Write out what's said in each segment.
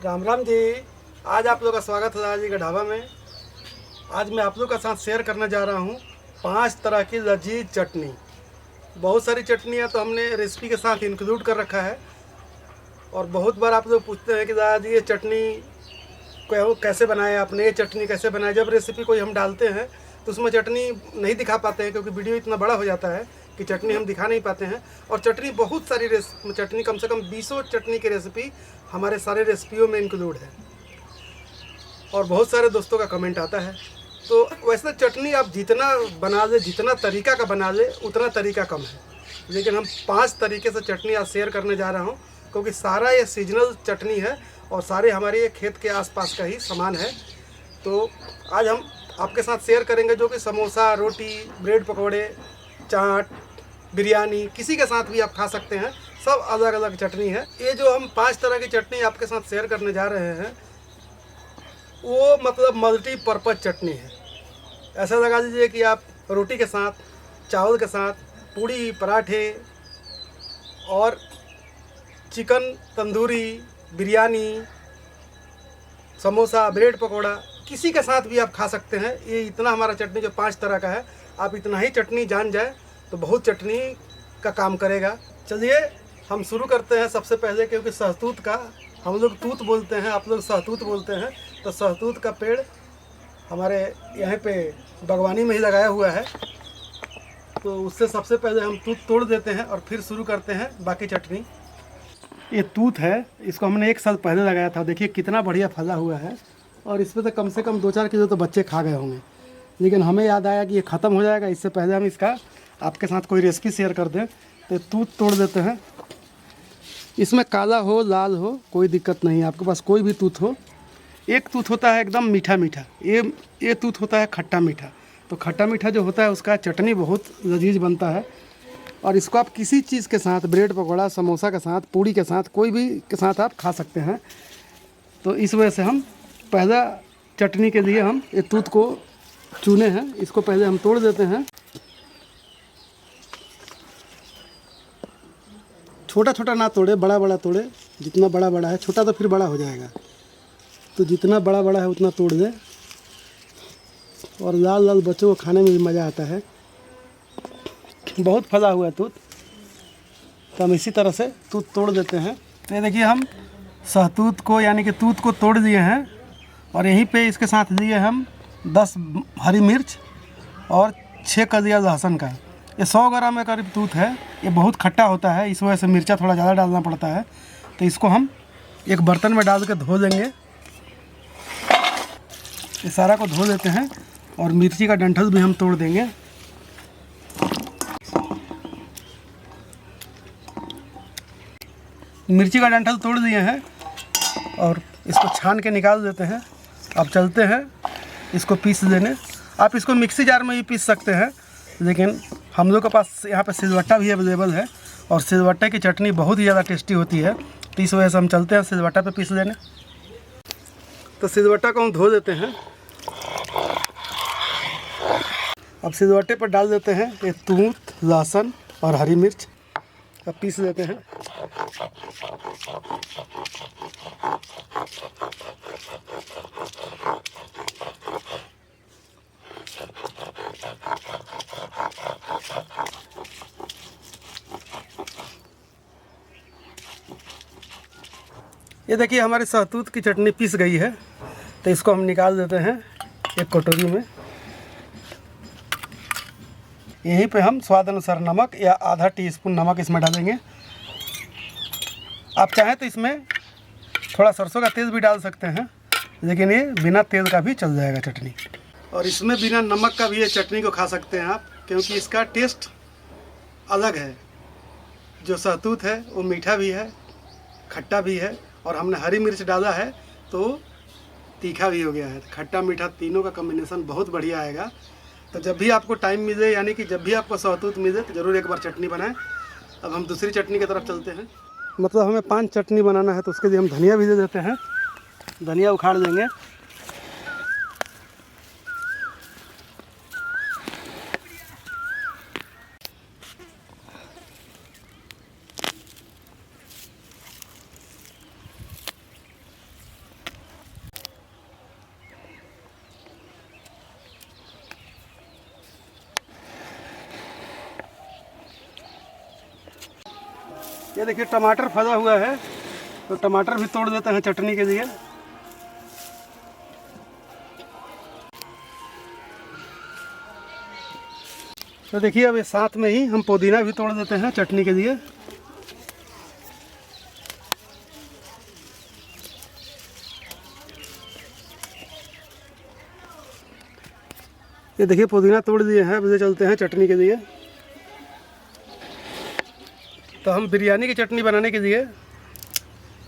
राम राम जी। आज आप लोग का स्वागत है दादा जी के ढाबा में। आज मैं आप लोग का साथ शेयर करने जा रहा हूँ 5 तरह की लजीज चटनी। बहुत सारी चटनियाँ तो हमने रेसिपी के साथ इंक्लूड कर रखा है। और बहुत बार आप लोग पूछते हैं कि दादा जी ये चटनी को कैसे बनाए आपने, ये चटनी कैसे बनाए। जब रेसिपी कोई हम डालते हैं तो उसमें चटनी नहीं दिखा पाते हैं, क्योंकि वीडियो इतना बड़ा हो जाता है कि चटनी हम दिखा नहीं पाते हैं। और चटनी बहुत सारी चटनी, कम से कम 20 चटनी की रेसिपी हमारे सारे रेसिपियों में इंक्लूड है। और बहुत सारे दोस्तों का कमेंट आता है। तो वैसे चटनी आप जितना बना ले, जितना तरीका का बना ले, उतना तरीका कम है। लेकिन हम 5 तरीके से चटनी आज शेयर करने जा रहा हूँ, क्योंकि सारा ये सीजनल चटनी है और सारे हमारे ये खेत के आसपास का ही सामान है। तो आज हम आपके साथ शेयर करेंगे, जो कि समोसा, रोटी, ब्रेड पकौड़े, चाट, बिरयानी, किसी के साथ भी आप खा सकते हैं। सब अलग अलग चटनी है। ये जो हम 5 तरह की चटनी आपके साथ शेयर करने जा रहे हैं, वो मतलब मल्टीपर्पज़ चटनी है। ऐसा लगा लीजिए कि आप रोटी के साथ, चावल के साथ, पूड़ी, पराठे और चिकन तंदूरी, बिरयानी, समोसा, ब्रेड पकौड़ा, किसी के साथ भी आप खा सकते हैं। ये इतना हमारा चटनी जो 5 तरह का है, आप इतना ही चटनी जान जाए तो बहुत चटनी का काम करेगा। चलिए हम शुरू करते हैं सबसे पहले, क्योंकि सहतूत का, हम लोग तूत बोलते हैं, आप लोग सहतूत बोलते हैं। तो सहतूत का पेड़ हमारे यहाँ पे बागवानी में ही लगाया हुआ है। तो उससे सबसे पहले हम तूत तोड़ देते हैं और फिर शुरू करते हैं बाकी चटनी। ये तूत है, इसको हमने 1 साल पहले लगाया था। देखिए कितना बढ़िया फला हुआ है। और इस पर तो कम से कम 2-4 किलो तो बच्चे खा गए होंगे। लेकिन हमें याद आया कि ये ख़त्म हो जाएगा, इससे पहले हम इसका आपके साथ कोई रेसिपी शेयर कर दें। तो तूत तोड़ देते हैं। इसमें काला हो, लाल हो, कोई दिक्कत नहीं है, आपके पास कोई भी तूत हो। एक तूत होता है एकदम मीठा मीठा, ये तूत होता है खट्टा मीठा। तो खट्टा मीठा जो होता है उसका चटनी बहुत लजीज बनता है। और इसको आप किसी चीज़ के साथ, ब्रेड पकौड़ा, समोसा के साथ, पूड़ी के साथ, कोई भी के साथ आप खा सकते हैं। तो इस वजह से हम पहला चटनी के लिए हम ये तूत को चुने हैं। इसको पहले हम तोड़ देते हैं। छोटा छोटा ना तोड़े, बड़ा बड़ा तोड़े। जितना बड़ा बड़ा है, छोटा तो फिर बड़ा हो जाएगा, तो जितना बड़ा बड़ा है उतना तोड़ दें। और लाल लाल बच्चों को खाने में भी मज़ा आता है। बहुत फला हुआ है तूत, तो हम इसी तरह से तूत तोड़ देते हैं। तो ये देखिए हम सहतूत को, यानी कि तूत को तोड़ दिए हैं। और यहीं पे इसके साथ लिए हम 10 हरी मिर्च और 6 कलियां लहसुन का। ये 100 ग्राम के करीब तूत है। ये बहुत खट्टा होता है, इस वजह से मिर्चा थोड़ा ज़्यादा डालना पड़ता है। तो इसको हम एक बर्तन में डाल के धो देंगे। ये सारा को धो देते हैं। और मिर्ची का डंठल भी हम तोड़ देंगे। मिर्ची का डंठल तोड़ दिए हैं और इसको छान के निकाल देते हैं। अब चलते हैं इसको पीस देने। आप इसको मिक्सी जार में ही पीस सकते हैं, लेकिन हम लोग के पास यहाँ पे सिलवट्टा भी अवेलेबल है। और सिलवट्टे की चटनी बहुत ही ज़्यादा टेस्टी होती है। तो इस वजह से हम चलते हैं सिलवट्टा पे पीस लेने। तो सिलवट्टा को हम धो देते हैं। अब सिलवट्टे पर डाल देते हैं ये तूत, लहसुन और हरी मिर्च। अब पीस देते हैं। ये देखिए हमारी सहतूत की चटनी पीस गई है। तो इसको हम निकाल देते हैं एक कटोरी में। यहीं पे हम स्वाद अनुसार नमक या आधा टीस्पून नमक इसमें डालेंगे। आप चाहें तो इसमें थोड़ा सरसों का तेल भी डाल सकते हैं, लेकिन ये बिना तेल का भी चल जाएगा चटनी। और इसमें बिना नमक का भी ये चटनी को खा सकते हैं आप, क्योंकि इसका टेस्ट अलग है। जो सहतूत है वो मीठा भी है, खट्टा भी है, और हमने हरी मिर्च डाला है तो तीखा भी हो गया है। खट्टा मीठा तीनों का कॉम्बिनेशन बहुत बढ़िया आएगा। तो जब भी आपको टाइम मिले, यानी कि जब भी आपको सहतूत मिले, तो ज़रूर एक बार चटनी बनाएं। अब हम दूसरी चटनी की तरफ चलते हैं। मतलब हमें 5 चटनी बनाना है, तो उसके लिए हम धनिया भी दे देते हैं। धनिया उखाड़ देंगे। ये देखिए टमाटर फंसा हुआ है, तो टमाटर भी तोड़ देते हैं चटनी के लिए। तो देखिए अब ये साथ में ही हम पुदीना भी तोड़ देते हैं चटनी के लिए। ये देखिए पुदीना तोड़ दिए हैं, अब इसे चलते हैं चटनी के लिए। तो हम बिरयानी की चटनी बनाने के लिए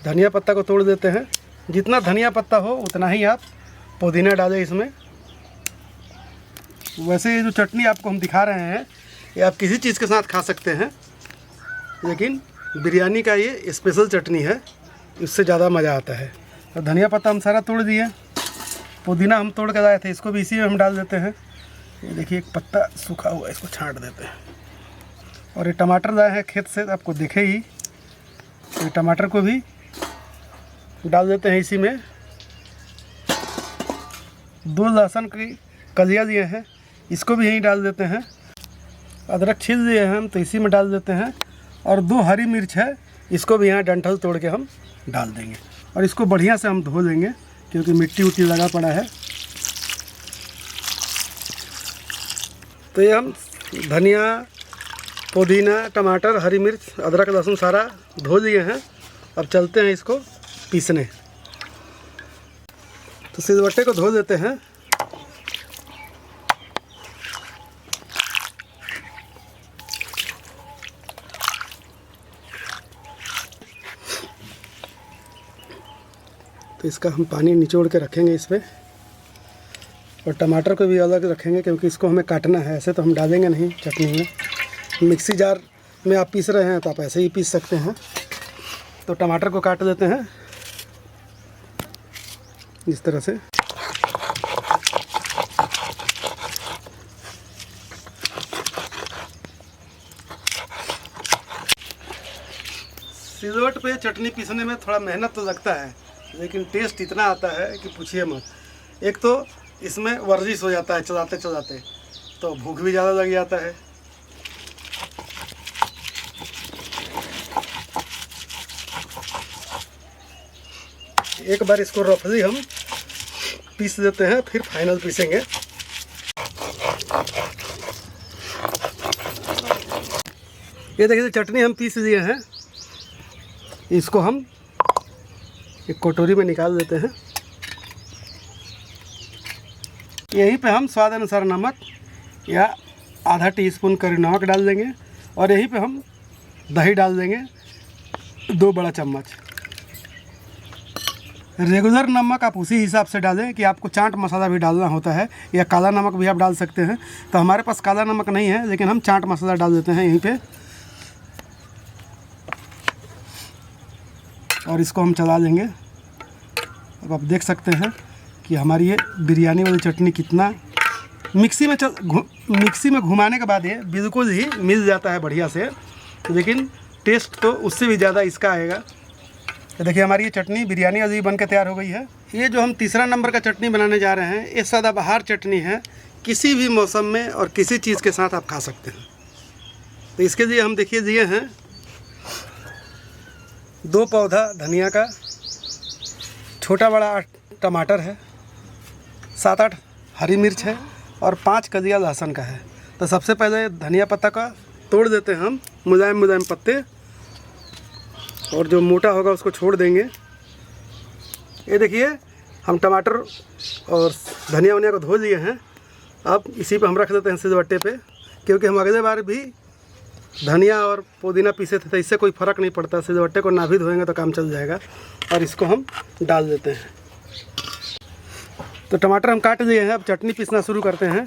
धनिया पत्ता को तोड़ देते हैं। जितना धनिया पत्ता हो उतना ही आप पुदीना डालें इसमें। वैसे ये जो चटनी आपको हम दिखा रहे हैं ये आप किसी चीज़ के साथ खा सकते हैं, लेकिन बिरयानी का ये स्पेशल चटनी है, इससे ज़्यादा मज़ा आता है। तो धनिया पत्ता हम सारा तोड़ दिए, पुदीना हम तोड़ कर लाए थे, इसको भी इसी में हम डाल देते हैं। ये देखिए एक पत्ता सूखा हुआ है, इसको छांट देते हैं। और ये टमाटर लाए हैं खेत से, आपको दिखे ही, तो टमाटर को भी डाल देते हैं इसी में। 2 लहसुन की कलियाँ दिए हैं, इसको भी यहीं डाल देते हैं। अदरक छील दिए हैं हम, तो इसी में डाल देते हैं। और 2 हरी मिर्च है, इसको भी यहाँ डंठल तोड़ के हम डाल देंगे। और इसको बढ़िया से हम धो लेंगे क्योंकि मिट्टी उट्टी लगा पड़ा है। तो ये हम धनिया, पुदीना, टमाटर, हरी मिर्च, अदरक, लहसुन सारा धो लिए हैं। अब चलते हैं इसको पीसने। तो सिलबट्टे को धो देते हैं। तो इसका हम पानी निचोड़ के रखेंगे इस पर। और टमाटर को भी अलग रखेंगे क्योंकि इसको हमें काटना है, ऐसे तो हम डालेंगे नहीं चटनी में। मिक्सी जार में आप पीस रहे हैं तो आप ऐसे ही पीस सकते हैं। तो टमाटर को काट देते हैं इस तरह से। सिलवट पे चटनी पीसने में थोड़ा मेहनत तो लगता है, लेकिन टेस्ट इतना आता है कि पूछिए मत। एक तो इसमें वर्जिश हो जाता है चलाते चलाते, तो भूख भी ज़्यादा लग जाता है। एक बार इसको रफली हम पीस देते हैं, फिर फाइनल पीसेंगे। ये देखिए चटनी हम पीस दिए हैं, इसको हम एक कटोरी में निकाल देते हैं। यहीं पे हम स्वाद अनुसार नमक या आधा टीस्पून करी नमक डाल देंगे। और यहीं पे हम दही डाल देंगे 2 बड़ा चम्मच। रेगुलर नमक आप उसी हिसाब से डालें कि आपको चाट मसाला भी डालना होता है, या काला नमक भी आप डाल सकते हैं। तो हमारे पास काला नमक नहीं है, लेकिन हम चाट मसाला डाल देते हैं यहीं पे। और इसको हम चला देंगे। अब आप देख सकते हैं कि हमारी ये बिरयानी वाली चटनी कितना मिक्सी में घुमाने के बाद ये बिल्कुल ही मिल जाता है बढ़िया से, लेकिन टेस्ट तो उससे भी ज़्यादा इसका आएगा। तो देखिए हमारी ये चटनी बिरयानी वाली बन के तैयार हो गई है। ये जो हम तीसरा नंबर का चटनी बनाने जा रहे हैं, ये सदाबहार चटनी है, किसी भी मौसम में और किसी चीज़ के साथ आप खा सकते हैं। तो इसके लिए हम देखिए दिए हैं 2 पौधा धनिया का, छोटा बड़ा टमाटर है, 7-8 हरी मिर्च है और 5 कलियाँ लहसुन का है। तो सबसे पहले धनिया पत्ता का तोड़ देते हैं हम, मुलायम मुलायम पत्ते, और जो मोटा होगा उसको छोड़ देंगे। ये देखिए हम टमाटर और धनिया वनिया को धो लिए हैं। अब इसी पे हम रख देते हैं सिलबट्टे पे, क्योंकि हम अगले बार भी धनिया और पुदीना पीसे थे, तो इससे कोई फ़र्क नहीं पड़ता। सिलबट्टे को ना भी धोएंगे तो काम चल जाएगा। और इसको हम डाल देते हैं। तो टमाटर हम काट दिए हैं, अब चटनी पीसना शुरू करते हैं।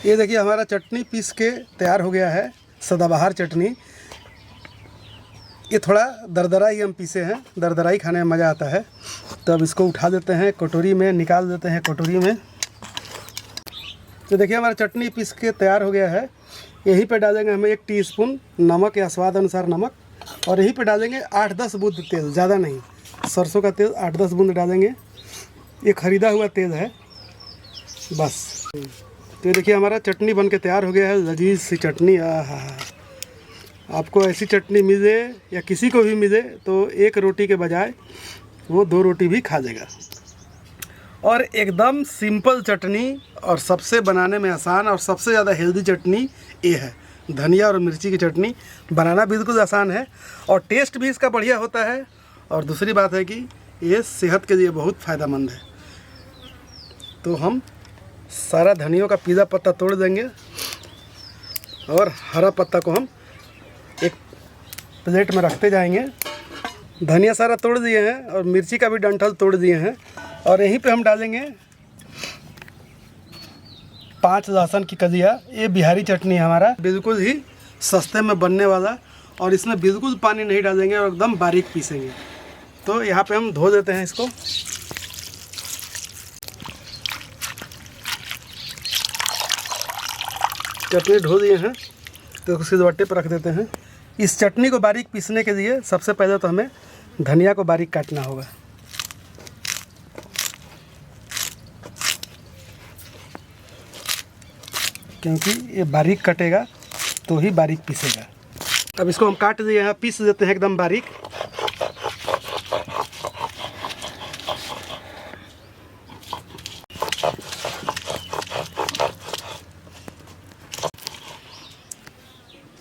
ये देखिए हमारा चटनी पीस के तैयार हो गया है, सदाबहार चटनी। ये थोड़ा दरदरा ही हम पीसे हैं, दरदरा ही खाने में मज़ा आता है। तो अब इसको उठा देते हैं कटोरी में, निकाल देते हैं कटोरी में। तो देखिए हमारा चटनी पीस के तैयार हो गया है। यहीं पे डालेंगे हम 1 टीस्पून नमक या स्वाद अनुसार नमक, और यहीं पे डालेंगे 8-10 बूंद तेल, ज़्यादा नहीं, सरसों का तेल 8-10 बूंद डालेंगे। ये ख़रीदा हुआ तेल है, बस। तो देखिए हमारा चटनी बन के तैयार हो गया है, लजीज सी चटनी। आहा, आपको ऐसी चटनी मिले या किसी को भी मिले तो एक रोटी के बजाय वो 2 रोटी भी खा लेगा। और एकदम सिंपल चटनी और सबसे बनाने में आसान और सबसे ज़्यादा हेल्दी चटनी ये है, धनिया और मिर्ची की चटनी। बनाना बिल्कुल आसान है और टेस्ट भी इसका बढ़िया होता है। और दूसरी बात है कि ये सेहत के लिए बहुत फ़ायदेमंद है। तो हम सारा धनियों का पीला पत्ता तोड़ देंगे और हरा पत्ता को हम एक प्लेट में रखते जाएंगे। धनिया सारा तोड़ दिए हैं और मिर्ची का भी डंठल तोड़ दिए हैं और यहीं पे हम डालेंगे 5 लहसुन की कलियाँ। ये बिहारी चटनी है हमारा, बिल्कुल ही सस्ते में बनने वाला, और इसमें बिल्कुल पानी नहीं डालेंगे और एकदम बारीक पीसेंगे। तो यहाँ पे हम धो देते हैं इसको। चटनी धो दिए हैं तो सिलबट्टे पर रख देते हैं। इस चटनी को बारीक पीसने के लिए सबसे पहले तो हमें धनिया को बारीक काटना होगा। क्योंकि ये बारीक कटेगा तो ही बारीक पीसेगा। अब इसको हम काट दिए हैं, पीस देते हैं एकदम बारीक।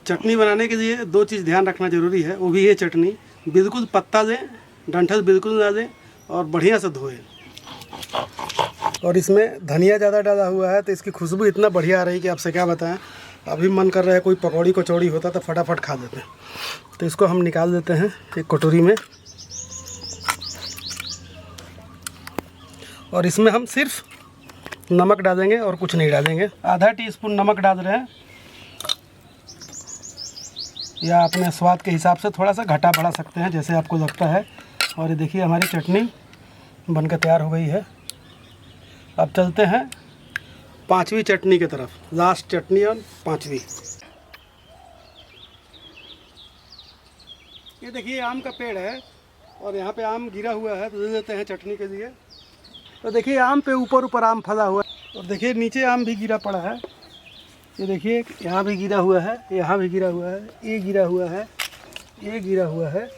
चटनी बनाने के लिए 2 चीज़ ध्यान रखना ज़रूरी है, वो भी ये चटनी बिल्कुल पत्ता दें, डंठल बिल्कुल ना दें और बढ़िया से धोएं। और इसमें धनिया ज़्यादा डाला हुआ है तो इसकी खुशबू इतना बढ़िया आ रही है कि आपसे क्या बताएं। अभी मन कर रहा है कोई पकौड़ी कचौड़ी होता तो फटाफट खा देते हैं। तो इसको हम निकाल देते हैं एक कटोरी में और इसमें हम सिर्फ नमक डालेंगे और कुछ नहीं डालेंगे। आधा टीस्पून नमक डाल रहे हैं, या अपने स्वाद के हिसाब से थोड़ा सा घटा बढ़ा सकते हैं जैसे आपको लगता है। और ये देखिए हमारी चटनी बनकर तैयार हो गई है। अब चलते हैं 5वीं चटनी की तरफ, लास्ट चटनी और 5वीं। ये देखिए आम का पेड़ है और यहाँ पे आम गिरा हुआ है, तो ले लेते हैं चटनी के लिए। तो देखिए आम पे ऊपर आम फला हुआ है और देखिए नीचे आम भी गिरा पड़ा है। ये देखिए यहाँ भी गिरा हुआ है, यहाँ भी गिरा हुआ है, ये गिरा हुआ है, ये गिरा हुआ है।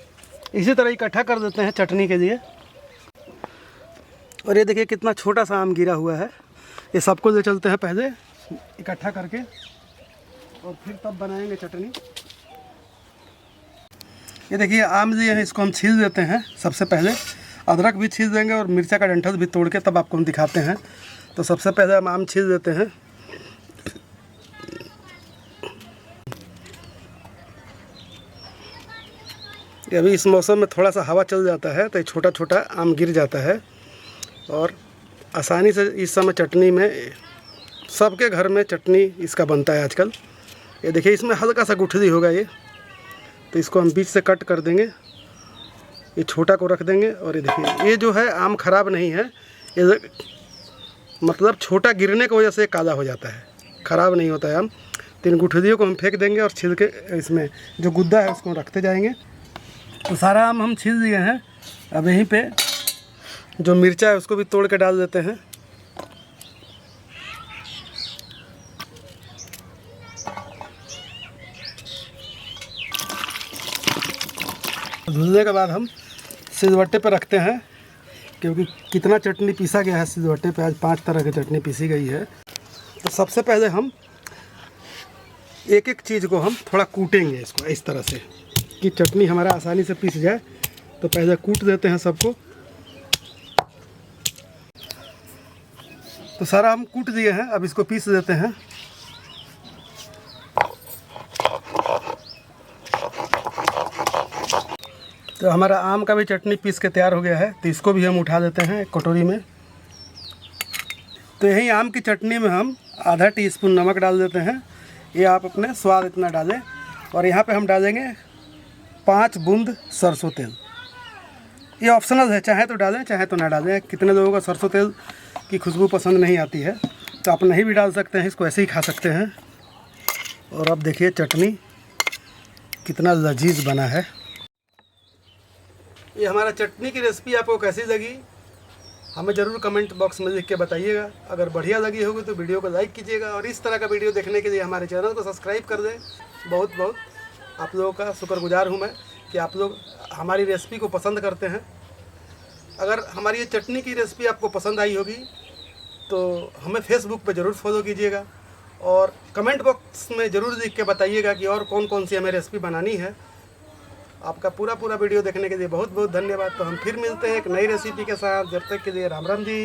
इसी तरह इकट्ठा कर देते हैं चटनी के लिए। और ये देखिए कितना छोटा सा आम गिरा हुआ है। ये सबको ले चलते हैं पहले इकट्ठा करके और फिर तब बनाएंगे चटनी। ये देखिए आम लिए हैं, इसको हम छील देते हैं। सबसे पहले अदरक भी छील देंगे और मिर्चा का डंठल भी तोड़ के तब आपको हम दिखाते हैं। तो सबसे पहले हम आम छील देते हैं। अभी इस मौसम में थोड़ा सा हवा चल जाता है तो छोटा छोटा आम गिर जाता है और आसानी से इस समय चटनी में, सबके घर में चटनी इसका बनता है आजकल। ये देखिए इसमें हल्का सा गुठली होगा ये, तो इसको हम बीच से कट कर देंगे। ये छोटा को रख देंगे। और ये देखिए ये जो है आम ख़राब नहीं है, ये मतलब छोटा गिरने की वजह से काला हो जाता है, ख़राब नहीं होता है आम। तो इन गुठलियों को हम फेंक देंगे और छिल के इसमें जो गुद्दा है उसको रखते जाएंगे। तो सारा आम हम छील दिए हैं। अब यहीं पे जो मिर्चा है उसको भी तोड़ के डाल देते हैं। धुलने के बाद हम सिलबट्टे पर रखते हैं, क्योंकि कितना चटनी पीसा गया है सिलबट्टे पे। आज 5 तरह की चटनी पीसी गई है। तो सबसे पहले हम एक एक चीज़ को हम थोड़ा कूटेंगे इसको इस तरह से कि चटनी हमारा आसानी से पीस जाए। तो पहले कूट देते हैं सबको। तो सारा हम कूट दिए हैं, अब इसको पीस देते हैं। तो हमारा आम का भी चटनी पीस के तैयार हो गया है। तो इसको भी हम उठा देते हैं एक कटोरी में। तो यही आम की चटनी में हम आधा टीस्पून नमक डाल देते हैं। ये आप अपने स्वाद इतना डालें। और यहाँ पे हम डालेंगे 5 बूंद सरसों तेल। ये ऑप्शनल है, चाहे तो डालें चाहे तो ना डालें। कितने लोगों को सरसों तेल की खुशबू पसंद नहीं आती है तो आप नहीं भी डाल सकते हैं, इसको ऐसे ही खा सकते हैं। और अब देखिए चटनी कितना लजीज बना है। ये हमारा चटनी की रेसिपी आपको कैसी लगी हमें ज़रूर कमेंट बॉक्स में लिख के बताइएगा। अगर बढ़िया लगी होगी तो वीडियो को लाइक कीजिएगा और इस तरह का वीडियो देखने के लिए हमारे चैनल को सब्सक्राइब कर दें। बहुत बहुत आप लोगों का शुक्रगुजार हूँ मैं कि आप लोग हमारी रेसिपी को पसंद करते हैं। अगर हमारी ये चटनी की रेसिपी आपको पसंद आई होगी तो हमें फेसबुक पे ज़रूर फॉलो कीजिएगा और कमेंट बॉक्स में ज़रूर लिख के बताइएगा कि और कौन कौन सी हमें रेसिपी बनानी है। आपका पूरा वीडियो देखने के लिए बहुत बहुत धन्यवाद। तो हम फिर मिलते हैं एक नई रेसिपी के साथ। जब तक के लिए राम राम जी।